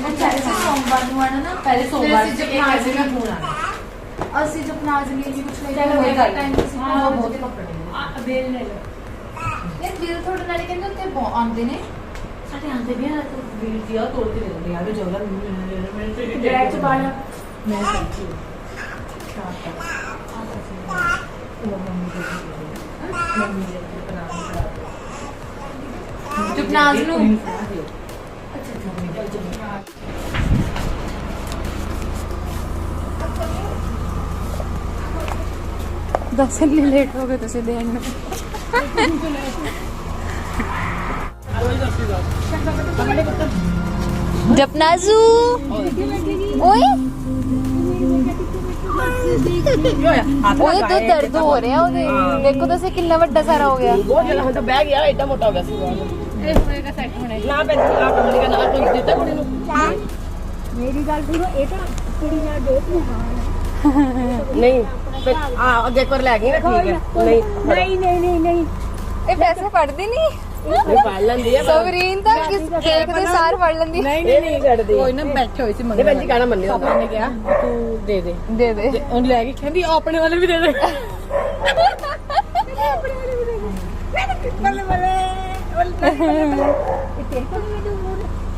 अच्छा, अच्छा सोमवार ਨੂੰ ਆਣਾ ਨਾ पहले सोमवार जब से नाज एक फोन आना। ਅਸੀਂ ਜਬ ਨਾਜ ਲਈ ਜੀ ਕੁਝ चलो कोई ਨਹੀਂ गल टाइम नहीं। से हाँ बहुत कपड़े ने। बेल ले लो ਇਹ ਬਿਲ ਤੁਹਾਡੇ ਨਾਲ ਕਹਿੰਦੇ ਉੱਤੇ ਆਉਂਦੇ ਨੇ साढ़े आंदे भी है तो वीर दिया तोड़ के दे दे आगे जगह मैं बैग च पाना मैं समझी मम्मी ने बना ਜਬ ਨਾਜ ਨੂੰ दस लेट हो गए तुझे देन में जपनाजू ओए ओए तो दर्द हो रहा है देखो तो कितना बड़ा सारा हो गया बहुत ज्यादा हम तो बैग यार एडा मोटा हो गया सी ਇਹ ਹੋਏਗਾ ਸੈੱਟ ਹੋਣਾ ना पे आप अमली का ना कोई देता कुड़ी नु मेरी गल सुनो ये तो कुड़ी ना दे तू नहीं अगे एक बार ले गई ना ठीक है नहीं नहीं नहीं ਇਹ ਵੈਸੇ ਪੜਦੀ ਨਹੀਂ नहीं पाल लेंदी है ਸਵਰੀਨ ਤਾਂ ਕਿਸ ਦੇਖਦੇ ਸਾਰ ਪੜ ਲੈਂਦੀ नहीं नहीं करदी ਕੋਈ ਨਾ ਬੈਠੇ ਹੋਏ ਸੀ नहीं बंजी गाना मन्नी पापा ने कहा तू दे दे ਦੇ ਦੇ ਉਹਨੂੰ ਲੈ ਕੇ ਕਹਿੰਦੀ ਆਪਣੇ ਵਾਲੇ ਵੀ ਦੇ ਦੇ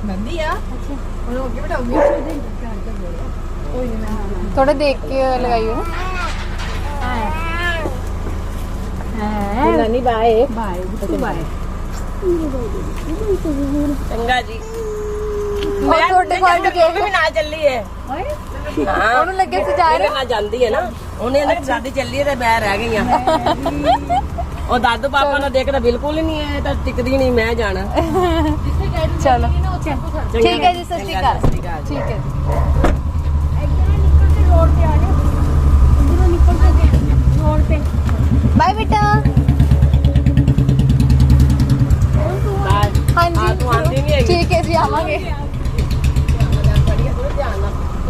बंदी आ और आगे बैठाऊंगी थोड़ा देख के लगाइयो नानी बाय बाय बाय चंगा जी और छोटे क्वालिटी के भी ना चल रही है हां ਉਹਨੂੰ ਲੱਗੇ ਸੀ ਜਾ ਰਹੇ ना ਜਾਂਦੀ है ना ਉਹਨੇ ਨਾ ਸ਼ਾਦੀ ਚੱਲੀ ਤੇ ਮੈਂ ਰਹਿ ਗਈ ਆ ਉਹ ਦਾਦੂ ਪਾਪਾ ਨੂੰ ਦੇਖਦਾ ਬਿਲਕੁਲ ਹੀ ਨਹੀਂ ਹੈ ਤਾਂ ਟਿਕਦੀ ਨਹੀਂ ਮੈਂ ਜਾਣਾ चलो ठीक है जी सत श्री अकाल ठीक है रोड पे आ जाओ इधरों निकल के रोड पे बाय बेटा हाँ जी तू आंदी नहीं हैगी ठीक है जी आवांगे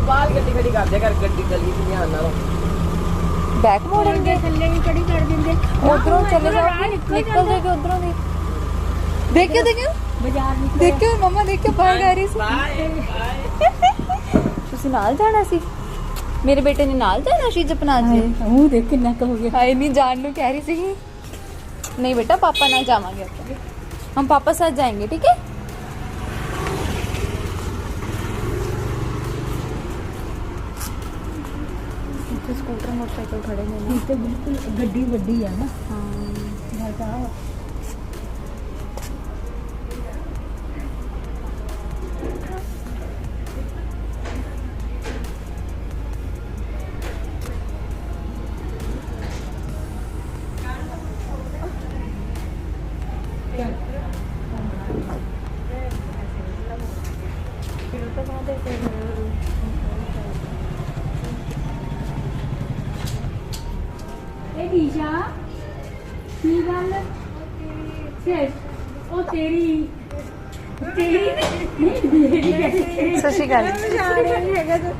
ਬਾਹਰ ਗੱਡੀ ਖੜੀ ਕਰਦੇ ਕਰ ਗੱਡੀ ਗਲੀ ਚ ਧਿਆਨ ਨਾਲ बैक मोड़ेंगे थल्ले भी कड़ी कर देंगे उधरों चले जाओ निकल जाएगी उधरों भी देखियो देखियो बाजार निकल देखियो मम्मा देखियो बाहर आ रही ਬਾਏ ਸੀ ਤੁਸੀਂ ਨਾਲ ਜਾਣਾ ਸੀ ਮੇਰੇ ਬੇਟੇ ਨੇ ਨਾਲ ਜਾਣਾ ਸੀ ਜਪਨਾ ਜੀ मुंह देख कितना कहोगे हाय नहीं जान नु कह रही थी नहीं बेटा पापा ना जावांगे हम पापा साथ जाएंगे ठीक है स्कूटर मोटरसाइकिल खड़े हैं तो बिल्कुल गड्डी वड्डी है ना हाँ ईशा की गल ओ तेरी तेरी सत श्री अकाल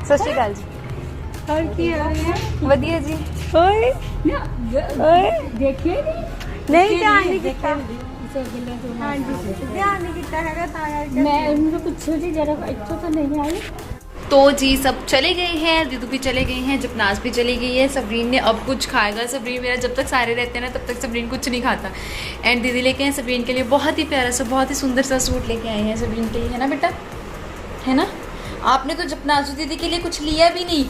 सत श्री अकाल जी और की हो रही है वधिया जी ओए देखिए नहीं ध्यान नहीं किया हाँ जी ध्यान नहीं किया हैगा मैं उनको पूछो जी जरा इत्थों तो नहीं आई तो जी सब चले गए हैं दीदू भी चले गए हैं जपनाज भी चली गई है सबरीन ने अब कुछ खाएगा सबरीन मेरा जब तक सारे रहते हैं ना तब तक सबरीन कुछ नहीं खाता एंड दीदी लेके आए सबरीन के लिए बहुत ही प्यारा सा बहुत ही सुंदर सा सूट लेके आए हैं सबरीन के लिए है ना बेटा है ना आपने तो जपनाजू दीदी के लिए कुछ लिया भी नहीं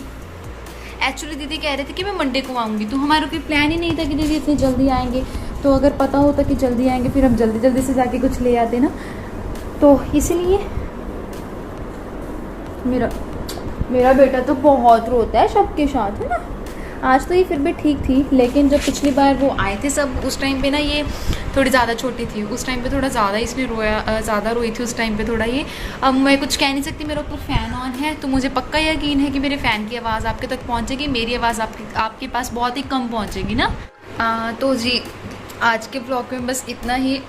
एक्चुअली दीदी कह रहे थे कि मैं मंडे को आऊँगी, तो हमारा कोई प्लान ही नहीं था कि दीदी इतनी जल्दी आएंगे। तो अगर पता होता कि जल्दी आएंगे फिर हम जल्दी जल्दी से जाके कुछ ले आते ना, तो इसीलिए मेरा बेटा तो बहुत रोता है सबके साथ, है ना। आज तो ये फिर भी ठीक थी, लेकिन जब पिछली बार वो आए थे सब, उस टाइम पे ना ये थोड़ी ज़्यादा छोटी थी, उस टाइम पे थोड़ा ज़्यादा इसलिए ज़्यादा रोई थी उस टाइम पे थोड़ा ये। अब मैं कुछ कह नहीं सकती, मेरा ऊपर फ़ैन ऑन है, तो मुझे पक्का यकीन है कि मेरे फ़ैन की आवाज़ आपके तक पहुँचेगी, मेरी आवाज़ आपके पास बहुत ही कम पहुँचेगी ना। तो जी आज के ब्लॉग में बस इतना ही।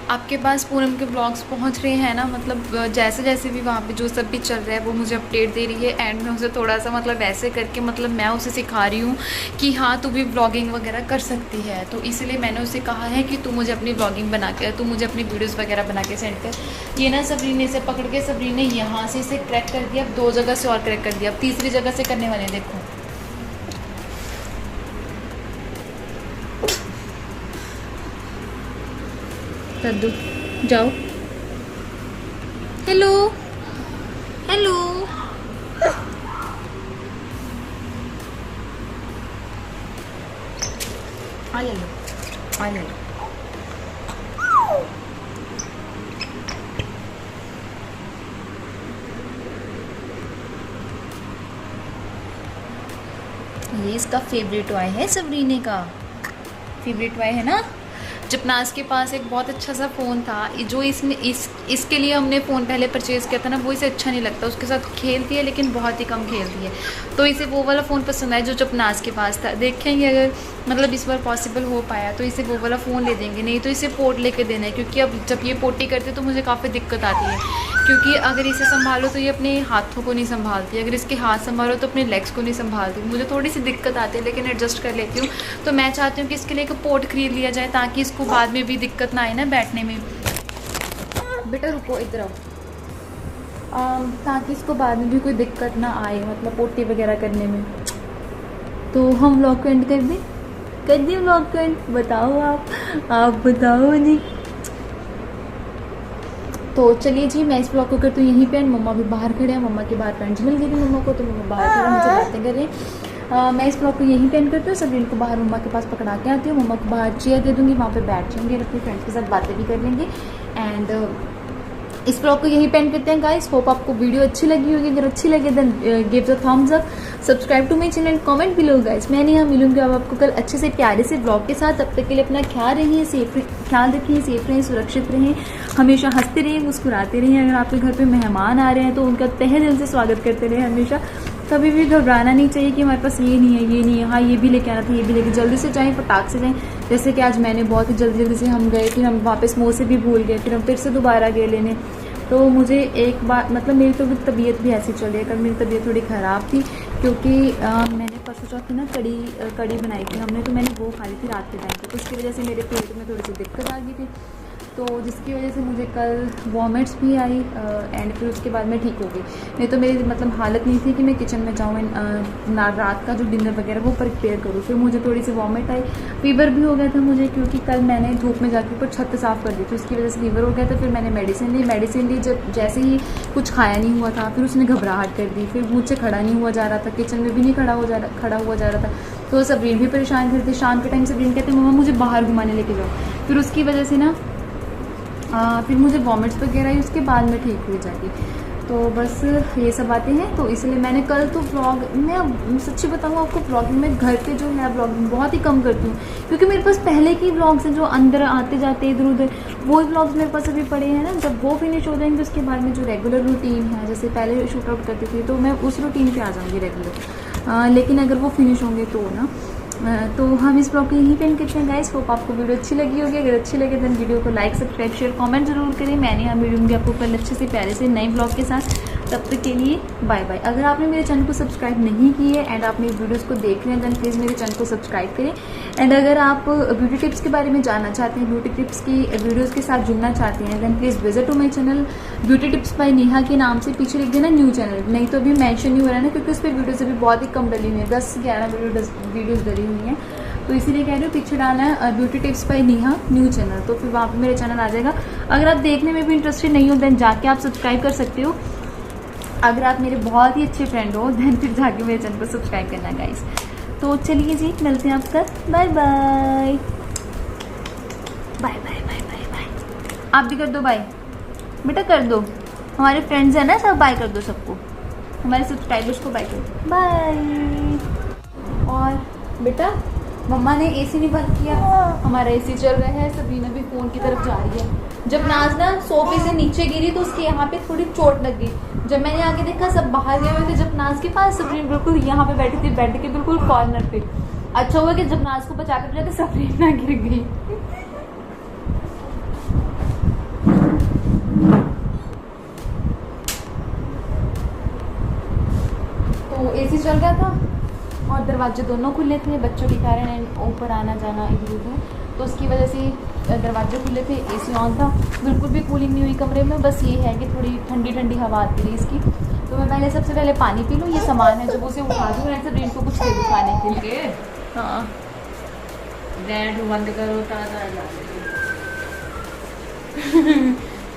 आपके पास पूनम के ब्लॉग्स पहुंच रहे हैं ना, मतलब जैसे जैसे भी वहाँ पे जो सब भी चल रहा है वो मुझे अपडेट दे रही है, एंड मैं उसे थोड़ा सा मतलब ऐसे करके मतलब मैं उसे सिखा रही हूँ कि हाँ तू भी ब्लॉगिंग वगैरह कर सकती है। तो इसलिए मैंने उसे कहा है कि तू मुझे अपनी ब्लॉगिंग बना के, तू मुझे अपनी वीडियोज़ वगैरह बना के सेंड कर। ये ना सबरीने से पकड़ के, सबरीने यहाँ से इसे क्रैक कर दिया, अब 2 जगह से और क्रैक कर दिया, अब तीसरी जगह से करने वाले हैं, देखो। कर दो, जाओ। हेलो हेलो, आ ले लो, आ ले लो। ये इसका फेवरेट टॉय है, सबरीने का फेवरेट टॉय है ना। जपनाज के पास एक बहुत अच्छा सा फ़ोन था, जो इसके लिए हमने फ़ोन पहले परचेज़ किया था ना, वो इसे अच्छा नहीं लगता, उसके साथ खेलती है लेकिन बहुत ही कम खेलती है, तो इसे वो वाला फ़ोन पसंद आया जो जपनाज के पास था। देखेंगे अगर मतलब इस बार पॉसिबल हो पाया तो इसे वो वाला फ़ोन ले देंगे, नहीं तो इसे पोर्ट लेके देना है, क्योंकि अब जब ये पोर्टी करते तो मुझे काफ़ी दिक्कत आती है, क्योंकि अगर इसे संभालो तो ये अपने हाथों को नहीं संभालती, अगर इसके हाथ संभालो तो अपने लेग्स को नहीं संभालती, मुझे थोड़ी सी दिक्कत आती है, लेकिन एडजस्ट कर लेती हूँ। तो मैं चाहती हूँ कि इसके लिए एक पोर्ट खरीद लिया जाए, ताकि इसको बाद में भी दिक्कत ना आए ना बैठने में। बेटा रुको, इधर आओ। ताकि इसको बाद में भी कोई दिक्कत ना आए, मतलब पोटी वगैरह करने में। तो हम व्लॉग को एंड कर दें, कर दें व्लॉग को एंड? बताओ आप बताओ जी। तो चलिए जी, मैं इस ब्लॉग को करती हूँ यहीं पे। मम्मा भी बाहर खड़े हैं, मम्मा के बाहर फ्रेंड्स मिल गई थी मम्मा को, तो मम्मा बाहर खड़े मुझसे बातें कर रहे हैं। मैं इस ब्लॉग को यहीं पे एंड करती हूँ। सबरीन को बाहर मम्मा के पास पकड़ा के आती हूँ, मम्मा को बाहर चेयर दे दूँगी, वहाँ पे बैठ जाएंगे और अपने फ्रेंड्स के साथ बातें भी कर लेंगे। एंड इस ब्लॉग को यहीं पे एंड करते हैं गाइस। होप आपको वीडियो अच्छी लगी होगी, अगर अच्छी लगे then give the thumbs up, subscribe to my channel, comment below guys. मैं यहाँ मिलूंगी अब आपको कल अच्छे से प्यारे से ब्लॉग के साथ। तब तक के लिए अपना ख्याल रखिए, ख्याल रखिए, सेफ रहें, सुरक्षित रहें, हमेशा हंसते रहें, मुस्कुराते रहें। अगर आपके घर पे मेहमान आ रहे हैं तो उनका तहे दिल से स्वागत करते रहें हमेशा। कभी भी घबराना नहीं चाहिए कि हमारे पास ये नहीं है, ये नहीं है, हाँ ये भी लेके आना था, ये भी लेके, जल्दी से जाएँ, फटाक से जाएँ। जैसे कि आज मैंने बहुत ही जल्दी से हम गए, फिर हम वापस समोसे भी भूल गए, फिर हम फिर से दोबारा गए लेने। तो मुझे एक बार मतलब मेरी तो तबीयत भी ऐसी चल रही है, कल मेरी तबीयत थोड़ी ख़राब थी, क्योंकि मैंने परसों चौथ ना कड़ी बनाई थी हमने, तो मैंने वो खा ली थी रात के टाइम पे, तो उसकी वजह से मेरे पेट में थोड़ी सी दिक्कत आ गई थी, तो जिसकी वजह से मुझे कल वॉमिट्स भी आई, एंड फिर उसके बाद मैं ठीक हो गई। नहीं तो मेरी मतलब हालत नहीं थी कि मैं किचन में जाऊँ रात का जो डिनर वगैरह वो प्रिपेयर करूँ। फिर मुझे थोड़ी सी वॉमिट आई, फीवर भी हो गया था मुझे, क्योंकि कल मैंने धूप में जाके ऊपर छत साफ़ कर दी थी, उसकी वजह से फीवर हो गया था। फिर मैंने मेडिसिन ली, जब जैसे ही कुछ खाया नहीं हुआ था, फिर उसने घबराहट कर दी, फिर मुझसे खड़ा नहीं हुआ जा रहा था, किचन में भी नहीं खड़ा हुआ जा रहा था। तो सबरीन भी परेशान करती, शाम के टाइम सबरीन कहते मम्मा मुझे बाहर घुमाने लेके जाओ, फिर उसकी वजह से ना फिर मुझे वॉमिट्स वगैरह ही उसके बाद में ठीक हुई जाती। तो बस ये सब बातें हैं, तो इसलिए मैंने कल तो व्लॉग, मैं सच्ची बताऊँ आपको, व्लॉगिंग में घर पे जो है व्लॉगिंग बहुत ही कम करती हूँ, क्योंकि मेरे पास पहले की व्लॉग्स हैं जो अंदर आते जाते इधर उधर, वो व्लॉग्स मेरे पास अभी पड़े हैं ना। जब वो फिनिश हो जाएंगे उसके बाद में जो रेगुलर रूटीन है, जैसे पहले शूट आउट करती थी, तो मैं उस रूटीन पे आ जाऊँगी रेगुलर। लेकिन अगर वो फिनिश होंगे तो ना, तो हम इस ब्लॉग को यहीं पे एंड करते हैं गाइस। होप आपको वीडियो अच्छी लगी होगी, अगर अच्छी लगे तो वीडियो को लाइक, सब्सक्राइब, शेयर, कमेंट जरूर करें। मैंने यहाँ मिलूंगी आपको कल अच्छे से प्यारे से नए ब्लॉग के साथ, तब तक के लिए बाय बाय। अगर आपने मेरे चैनल को सब्सक्राइब नहीं की है एंड आप मेरी वीडियोस को देख रहे हैं देन प्लीज़ मेरे चैनल को सब्सक्राइब करें। एंड अगर आप ब्यूटी टिप्स के बारे में जानना चाहते हैं, ब्यूटी टिप्स की वीडियोज़ के साथ जुड़ना चाहते हैं, then please visit to my channel beauty tips by Neha के नाम से, पीछे लिख देना न्यू चैनल, नहीं तो अभी मैंशन नहीं हो रहा है ना, क्योंकि उस पर वीडियोज़ अभी बहुत ही कम डली हुई है, 10-11 वीडियोज़ डली हुई हैं, तो इसीलिए कह रही हूँ पीछे डालना है beauty tips by Neha new channel, तो फिर वहाँ पे मेरे चैनल आ जाएगा। अगर आप देखने में भी इंटरेस्टेड नहीं हो देन जाके आप सब्सक्राइब कर सकते हो। अगर आप मेरे बहुत ही अच्छे फ्रेंड हो देन फिर जाके मेरे चैनल को सब्सक्राइब करना गाइस। तो चलिए जी, मिलते हैं आपका। Bye bye bye bye bye bye bye. आप भी कर दो बाय बेटा, कर दो। हमारे फ्रेंड्स हैं ना, सब बाय कर दो सबको, हमारे सब्सक्राइबर्स को बाय कर दो। बाय। और बेटा मम्मा ने एसी नहीं बंद किया, हमारा एसी चल रहा है। सबरीना भी फ़ोन की तरफ जा रही है। जब नाज ना सोफे से नीचे गिरी तो उसके यहाँ पे थोड़ी चोट लग गई। जब मैंने आगे देखा सब बाहर गए हुए थे जब नाज के पास, सबरीना बिल्कुल यहाँ पे बैठी थी, बेड के बिल्कुल कॉर्नर पे। अच्छा हुआ कि जब नाज को बचा के सबरीना गिर गई। तो एसी चल रहा था और दरवाजे दोनों खुले थे, बच्चों के कारण ऊपर आना जाना इधर उधर, तो उसकी वजह से दरवाजे खुले थे, एसी ऑन था। बिल्कुल भी कूलिंग नहीं हुई कमरे में, बस ये है कि थोड़ी ठंडी ठंडी हवा आती रही इसकी। तो मैं पहले सबसे पहले पानी पी लूँ, ये सामान है जब उसे उठा दूँ ऐसे ब्रेन को कुछ दे दूँ खाने के लिए। हाँ डैड बंद करो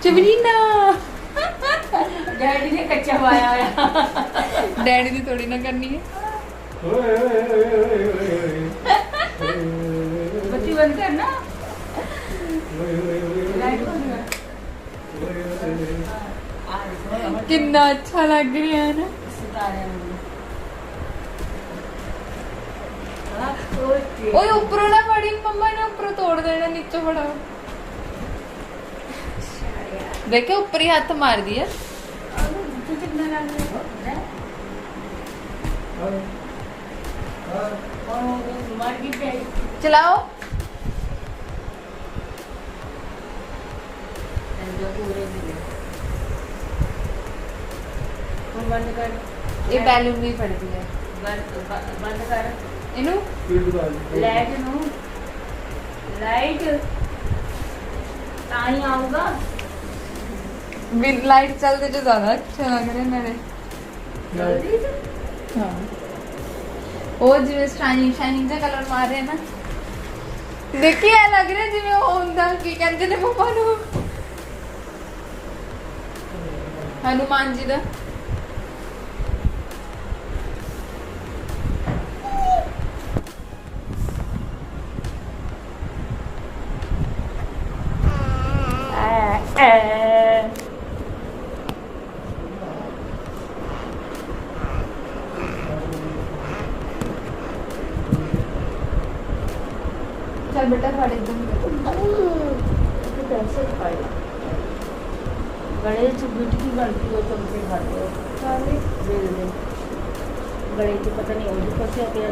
सबरीना डैडी ने कच्चा पाया डैडी ने थोड़ी ना करनी है। बत्ती बंद करना। लाइट बंद कर। कितना अच्छा लग रहा है ना। सितारे ओए ऊपर ना पड़ी, मम्मा ने ऊपर तोड़ देना, नीचे पड़ा। देखे ऊपर ही हाथ मार दिया। चलाओ। बंद कर। ये बैलून भी फट गया। बंद कर इनू लाइट नु लाइट ताई आऊंगा। बिन लाइट चलते जो ज्यादा अच्छा लग रहा है मेरे। जल्दी से हाँ वो जिਵੇਂ शाइनिंग शाइनिंग सा कलर मार रहे हैं ना, देखिए ऐ लग रहा है जिਵੇਂ ਉਹ ਹੁੰਦਾ ਕੀ ਕਹਿੰਦੇ ਨੇ ਪਾਪਾ ਨੂੰ, हनुमान जी ਦਾ। चल बेटा फाड़ एकदम कैसे खाएगा गड़े बेटी की गलती हो तुमसे खाते हो। चल दे दे गड़े की पता नहीं और फंसे गया।